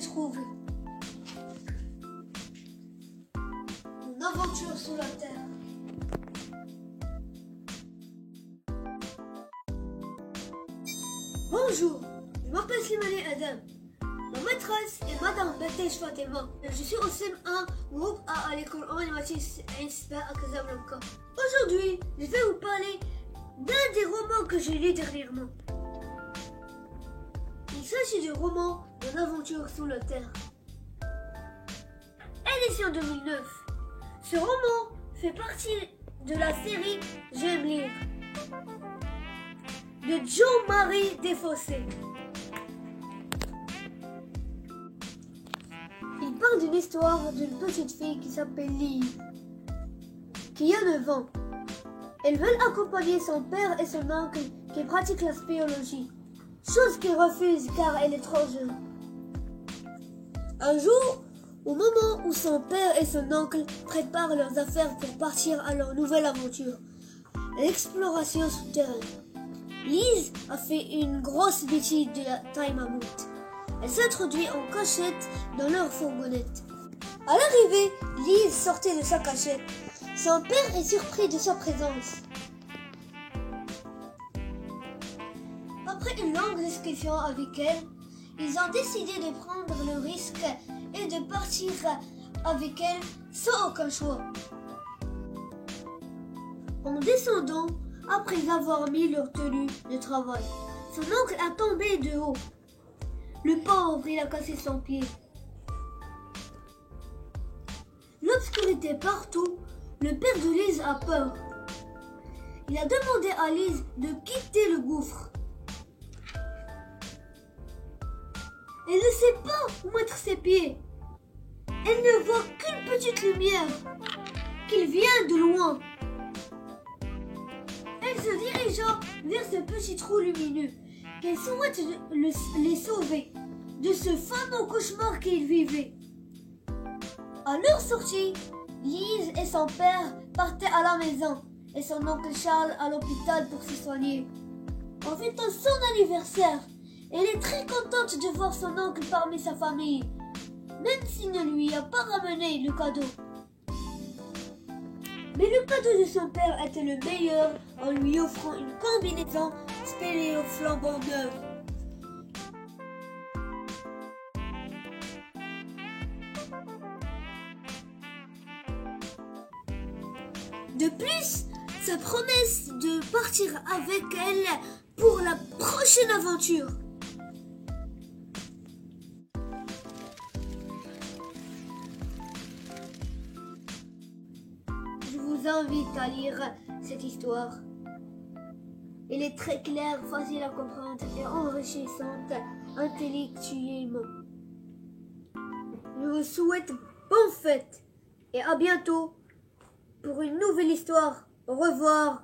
se trouve une aventure sur la Terre. Bonjour, je m'appelle Slimani Adam. Ma maîtresse est Madame Betej Fatima. Je suis au CM1 groupe A à l'école animatrice Inspa à Casablanca. Aujourd'hui, je vais vous parler d'un des romans que j'ai lu dernièrement. Il s'agit du roman Mon aventure sur la Terre. Édition 2009. Ce roman fait partie de la série J'aime lire de Jean-Marie Desfossés. Il parle d'une histoire d'une petite fille qui s'appelle Lise, qui a 9 ans. Elle veut accompagner son père et son oncle qui pratiquent la spéologie, chose qu'il refuse car elle est trop jeune. Un jour, au moment où son père et son oncle préparent leurs affaires pour partir à leur nouvelle aventure, l'exploration souterraine, Lise a fait une grosse bêtise de la taille mammouth. Elle s'introduit en cachette dans leur fourgonnette. À l'arrivée, Lise sortait de sa cachette. Son père est surpris de sa présence. Après une longue discussion avec elle, ils ont décidé de prendre le risque et de partir avec elle sans aucun choix. En descendant, après avoir mis leur tenue de travail, son oncle a tombé de haut. Le pauvre, il a cassé son pied. L'obscurité partout, le père de Lise a peur. Il a demandé à Lise de quitter le gouffre. Elle ne sait pas où mettre ses pieds. Elle ne voit qu'une petite lumière, qu'il vient de loin. Elle se dirigea vers ce petit trou lumineux qu'elle souhaite les sauver de ce fameux cauchemar qu'ils vivaient. À leur sortie, Lise et son père partaient à la maison et son oncle Charles à l'hôpital pour se soigner. En fêtant son anniversaire, elle est très contente de voir son oncle parmi sa famille, même s'il ne lui a pas ramené le cadeau. Mais le cadeau de son père était le meilleur en lui offrant une combinaison spéléo flambant neuve. De plus, sa promesse de partir avec elle pour la prochaine aventure. Je vous invite à lire cette histoire. Elle est très claire, facile à comprendre et enrichissante intellectuellement. Je vous souhaite bonne fête et à bientôt pour une nouvelle histoire. Au revoir.